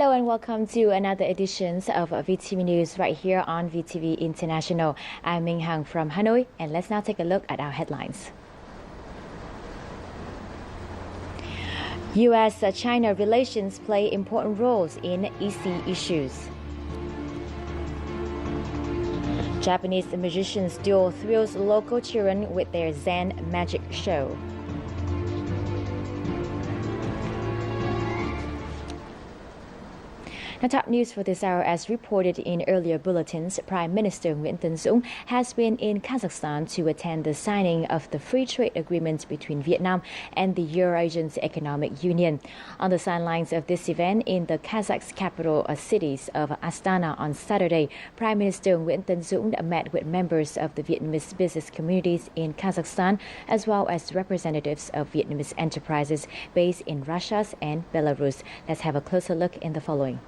Hello and welcome to another edition of VTV News right here on VTV International. I'm Minh Hằng from Hanoi, and let's now take a look at our headlines. U.S.-China relations play important roles in EC issues. Japanese musicians duo thrills local children with their Zen magic show. Now, top news for this hour, as reported in earlier bulletins, Prime Minister Nguyễn Tấn Dũng has been in Kazakhstan to attend the signing of the free trade agreement between Vietnam and the Eurasian Economic Union. On the sidelines of this event in the Kazakh capital cities of Astana on Saturday, Prime Minister Nguyễn Tấn Dũng met with members of the Vietnamese business communities in Kazakhstan, as well as representatives of Vietnamese enterprises based in Russia and Belarus. Let's have a closer look in the following.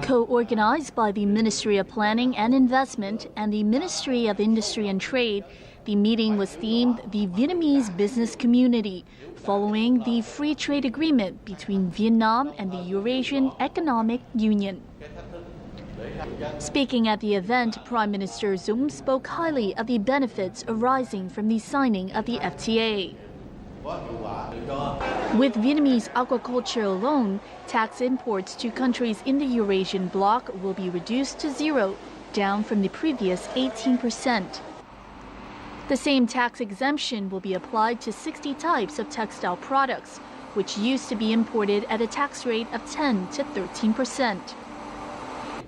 Co-organized by the Ministry of Planning and Investment and the Ministry of Industry and Trade, the meeting was themed the Vietnamese business community, following the free trade agreement between Vietnam and the Eurasian Economic Union. Speaking at the event, Prime Minister Dũng spoke highly of the benefits arising from the signing of the FTA. With Vietnamese aquaculture alone, tax imports to countries in the Eurasian bloc will be reduced to zero, down from the previous 18%. The same tax exemption will be applied to 60 types of textile products, which used to be imported at a tax rate of 10 to 13%.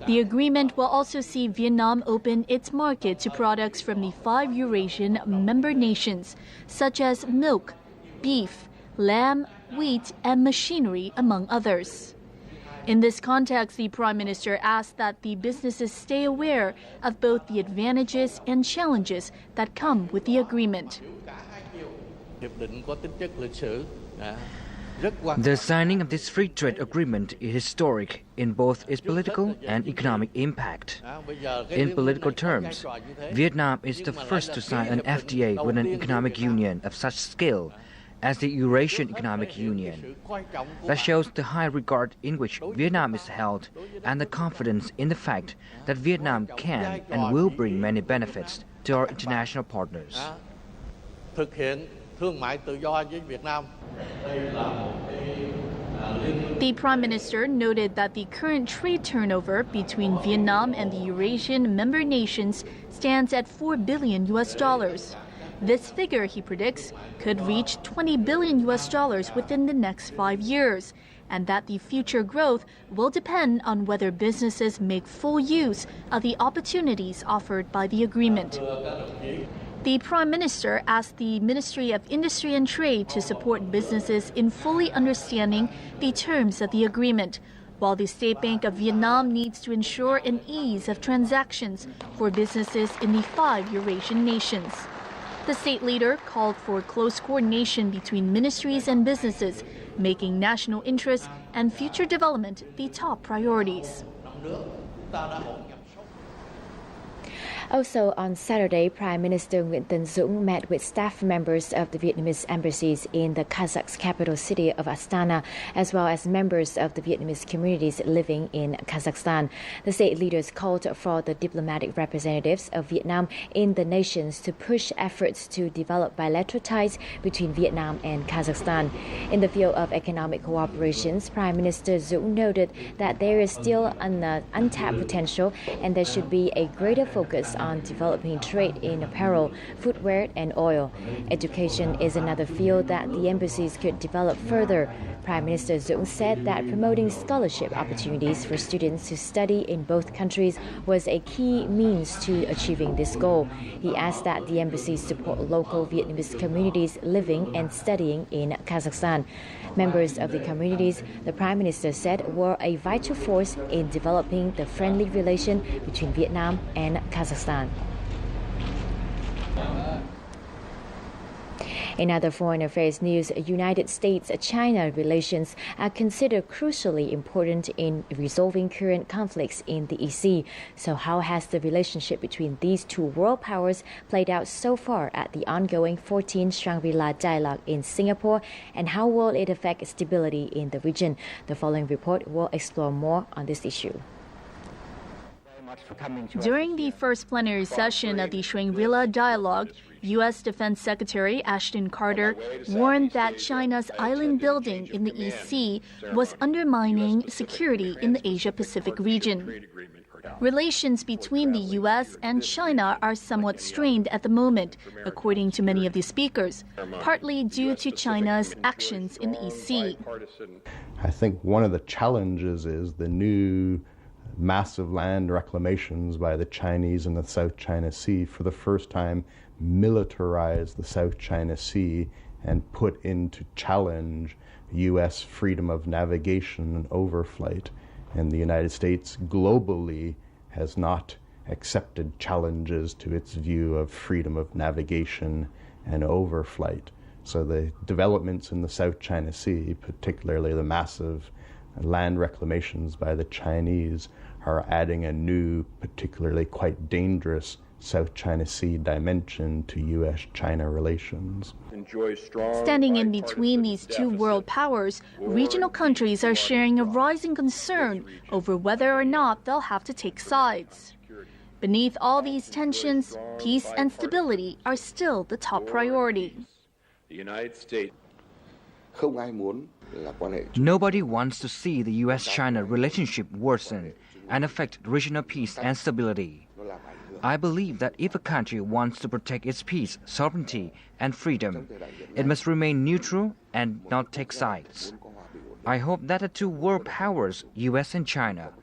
The agreement will also see Vietnam open its market to products from the 5 Eurasian member nations, such as milk, beef, lamb, wheat, and machinery, among others. In this context, the Prime Minister asked that the businesses stay aware of both the advantages and challenges that come with the agreement. The signing of this free trade agreement is historic in both its political and economic impact. In political terms, Vietnam is the first to sign an FTA with an economic union of such scale as the Eurasian Economic Union. That shows the high regard in which Vietnam is held and the confidence in the fact that Vietnam can and will bring many benefits to our international partners. The Prime Minister noted that the current trade turnover between Vietnam and the Eurasian member nations stands at $4 billion. This figure, he predicts, could reach $20 billion within the next 5 years, and that the future growth will depend on whether businesses make full use of the opportunities offered by the agreement. The Prime Minister asked the Ministry of Industry and Trade to support businesses in fully understanding the terms of the agreement, while the State Bank of Vietnam needs to ensure an ease of transactions for businesses in the 5 Eurasian nations. The state leader called for close coordination between ministries and businesses, making national interests and future development the top priorities. Also on Saturday, Prime Minister Nguyễn Tấn Dũng met with staff members of the Vietnamese embassies in the Kazakh capital city of Astana, as well as members of the Vietnamese communities living in Kazakhstan. The state leaders called for the diplomatic representatives of Vietnam in the nations to push efforts to develop bilateral ties between Vietnam and Kazakhstan. In the field of economic cooperation, Prime Minister Dũng noted that there is still an untapped potential and there should be a greater focus on developing trade in apparel, footwear, and oil. Education is another field that the embassies could develop further. Prime Minister Dũng said that promoting scholarship opportunities for students to study in both countries was a key means to achieving this goal. He asked that the embassies support local Vietnamese communities living and studying in Kazakhstan. Members of the communities, the Prime Minister said, were a vital force in developing the friendly relation between Vietnam and Kazakhstan. In other foreign affairs news, United States-China relations are considered crucially important in resolving current conflicts in the EC. So how has the relationship between these two world powers played out so far at the ongoing 14th Shangri-La dialogue in Singapore, and how will it affect stability in the region? The following report will explore more on this issue. During the first plenary session of the Shangri-La dialogue, U.S. Defense Secretary Ashton Carter warned that China's island building in the EC was undermining security in the Asia-Pacific region. Relations between the U.S. and China are somewhat strained at the moment, according to many of the speakers, partly due to China's actions in the EC. I think one of the challenges is the new massive land reclamations by the Chinese in the South China Sea. For the first time, militarize the South China Sea and put into challenge U.S. freedom of navigation and overflight. And the United States globally has not accepted challenges to its view of freedom of navigation and overflight. So the developments in the South China Sea, particularly the massive land reclamations by the Chinese, are adding a new, particularly quite dangerous South China Sea dimension to U.S.-China relations. Standing in between these two world powers, regional countries are sharing a rising concern over whether or not they'll have to take sides. Beneath all these tensions, peace and stability are still the top priority. The United States. Nobody wants to see the U.S.-China relationship worsen and affect regional peace and stability. I believe that if a country wants to protect its peace, sovereignty, and freedom, it must remain neutral and not take sides. I hope that the two world powers, U.S. and China,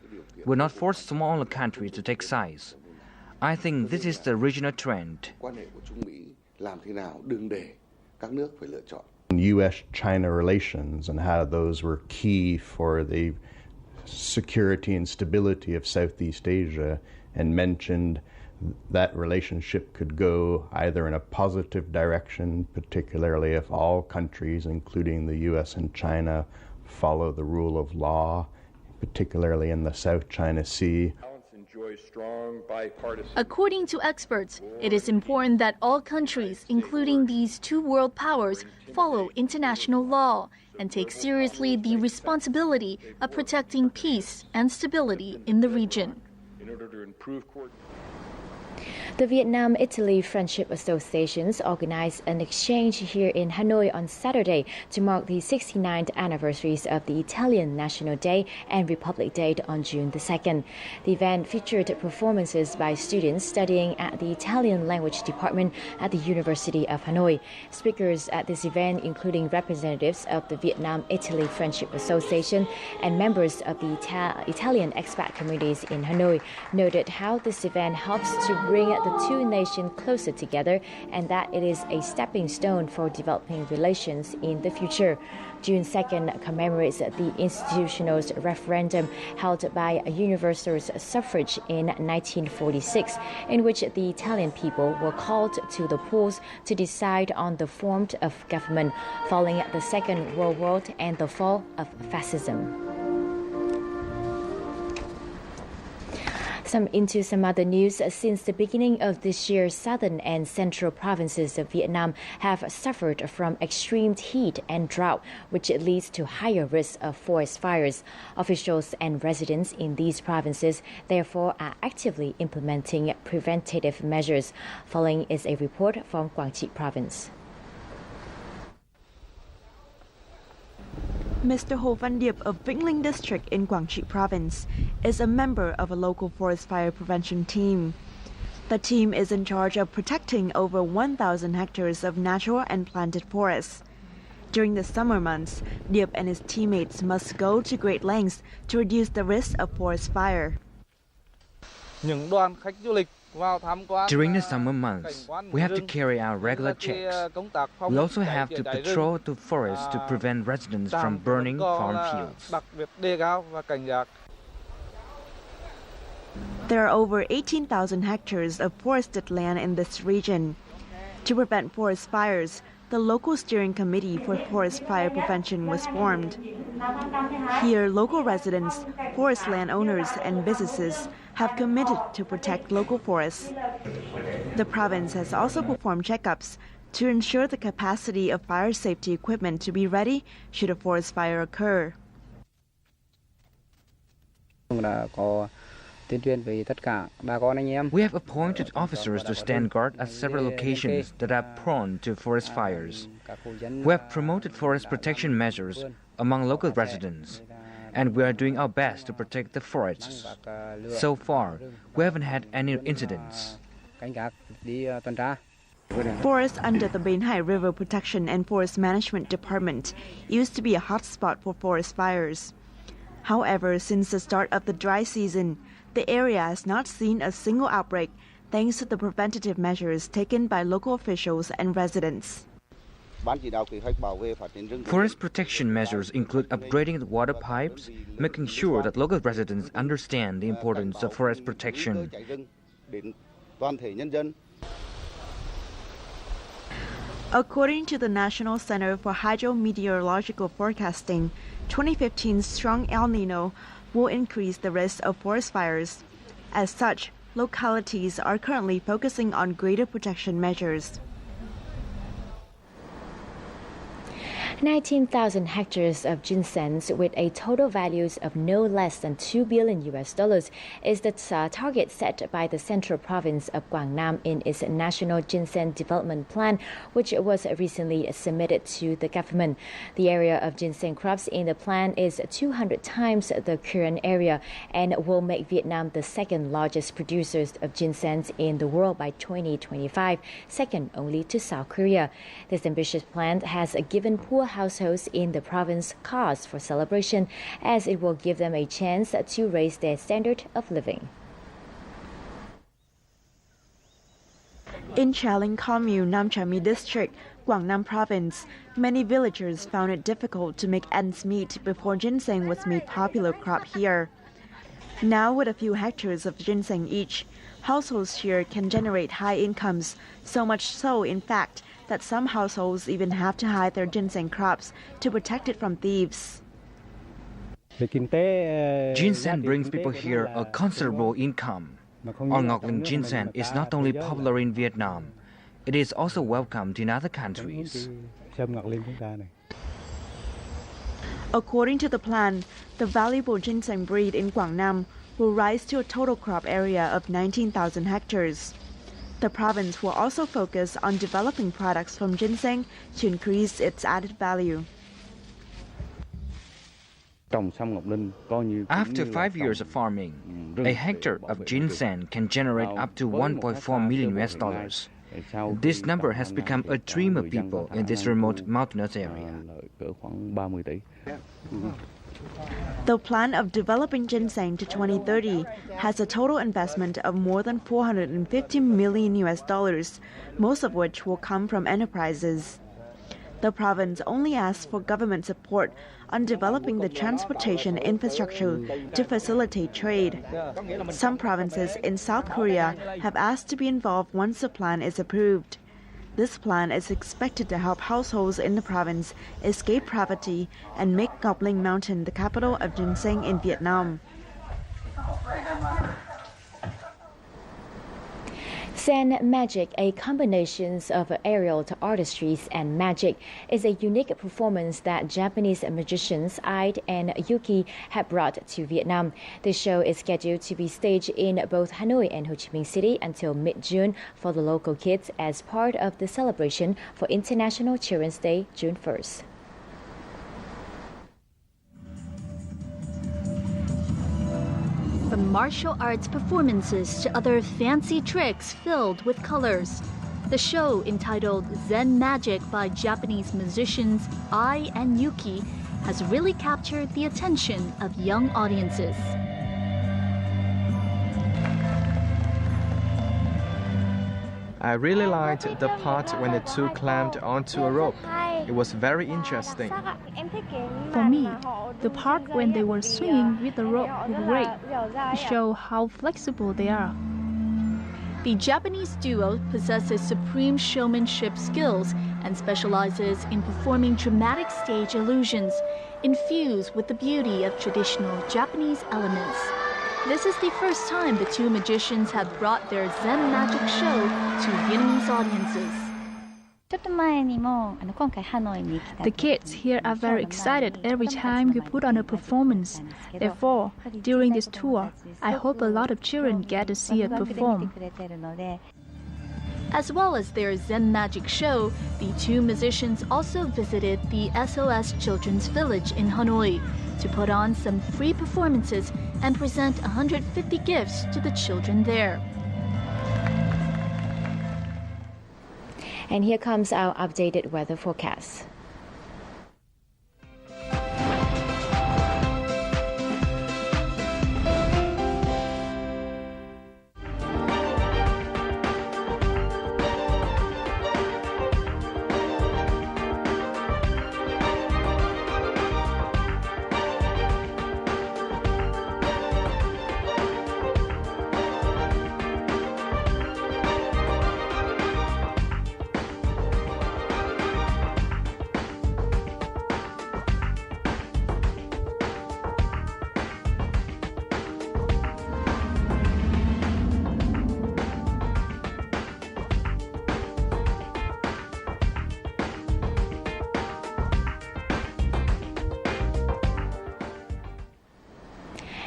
will not force smaller countries to take sides. I think this is the regional trend. U.S.-China relations and how those were key for the security and stability of Southeast Asia, and mentioned that relationship could go either in a positive direction, particularly if all countries, including the U.S. and China, follow the rule of law, particularly in the South China Sea. According to experts, it is important that all countries, including these two world powers, follow international law and take seriously the responsibility of protecting peace and stability in the region. The Vietnam-Italy Friendship Associations organized an exchange here in Hanoi on Saturday to mark the 69th anniversaries of the Italian National Day and Republic Day on June the 2nd. The event featured performances by students studying at the Italian Language Department at the University of Hanoi. Speakers at this event, including representatives of the Vietnam-Italy Friendship Association and members of the Italian expat communities in Hanoi, noted how this event helps to bring the two nations closer together and that it is a stepping stone for developing relations in the future. June 2nd commemorates the institutional referendum held by universal suffrage in 1946, in which the Italian people were called to the polls to decide on the form of government following the Second World War and the fall of fascism. Into some other news. Since the beginning of this year, southern and central provinces of Vietnam have suffered from extreme heat and drought, which leads to higher risks of forest fires. Officials and residents in these provinces, therefore, are actively implementing preventative measures. Following is a report from Quảng Trị Province. Mr. Hồ Văn Điệp of Vĩnh Linh District in Quảng Trị Province is a member of a local forest fire prevention team. The team is in charge of protecting over 1,000 hectares of natural and planted forests. During the summer months, Điệp and his teammates must go to great lengths to reduce the risk of forest fire. During the summer months, we have to carry out regular checks. We also have to patrol the forest to prevent residents from burning farm fields. There are over 18,000 hectares of forested land in this region. To prevent forest fires, the local steering committee for forest fire prevention was formed. Here, local residents, forest landowners, and businesses have committed to protect local forests. The province has also performed checkups to ensure the capacity of fire safety equipment to be ready should a forest fire occur. We have appointed officers to stand guard at several locations that are prone to forest fires. We have promoted forest protection measures among local residents, and we are doing our best to protect the forests. So far, we haven't had any incidents. Forests under the Benhai River Protection and Forest Management Department used to be a hotspot for forest fires. However, since the start of the dry season, the area has not seen a single outbreak thanks to the preventative measures taken by local officials and residents. Forest protection measures include upgrading the water pipes, making sure that local residents understand the importance of forest protection. According to the National Center for Hydrometeorological Forecasting, 2015's strong El Nino will increase the risk of forest fires. As such, localities are currently focusing on greater protection measures. 19,000 hectares of ginseng with a total values of no less than $2 billion is the target set by the Central Province of Guangdong in its National Ginseng Development Plan, which was recently submitted to the government. The area of ginseng crops in the plan is 200 times the current area and will make Vietnam the second largest producers of ginseng in the world by 2025, second only to South Korea. This ambitious plan has given poor households in the province cause for celebration, as it will give them a chance to raise their standard of living. In Chaling Commune, Nam Tra My District, Guangdong Province, many villagers found it difficult to make ends meet before ginseng was made popular crop here. Now, with a few hectares of ginseng each, households here can generate high incomes, so much so, in fact, that some households even have to hide their ginseng crops to protect it from thieves. Ginseng brings people here a considerable income. Our Ngọc Linh ginseng is not only popular in Vietnam, it is also welcomed in other countries. According to the plan, the valuable ginseng breed in Guangdong will rise to a total crop area of 19,000 hectares. The province will also focus on developing products from ginseng to increase its added value. After 5 years of farming, a hectare of ginseng can generate up to $1.4 million. This number has become a dream of people in this remote mountainous area. The plan of developing ginseng to 2030 has a total investment of more than $450 million, most of which will come from enterprises. The province only asks for government support on developing the transportation infrastructure to facilitate trade. Some provinces in South Korea have asked to be involved once the plan is approved. This plan is expected to help households in the province escape poverty and make Ngọc Linh Mountain the capital of ginseng in Vietnam. Zen magic, a combination of aerial artistry and magic, is a unique performance that Japanese magicians Ide and Yuki have brought to Vietnam. This show is scheduled to be staged in both Hanoi and Ho Chi Minh City until mid-June for the local kids as part of the celebration for International Children's Day, June 1st. From martial arts performances to other fancy tricks filled with colors, the show, entitled Zen Magic by Japanese musicians Ai and Yuki, has really captured the attention of young audiences. I really liked the part when the two climbed onto a rope. It was very interesting. For me, the part when they were swinging with the rope was great to show how flexible they are. The Japanese duo possesses supreme showmanship skills and specializes in performing dramatic stage illusions infused with the beauty of traditional Japanese elements. This is the first time the two magicians have brought their Zen magic show to Vietnamese audiences. The kids here are very excited every time we put on a performance. Therefore, during this tour, I hope a lot of children get to see it perform. As well as their Zen magic show, the two musicians also visited the SOS Children's Village in Hanoi to put on some free performances and present 150 gifts to the children there. And here comes our updated weather forecast.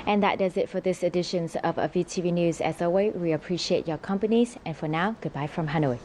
And that does it for this edition of VTV News. As always, we appreciate your companies. And for now, goodbye from Hanoi.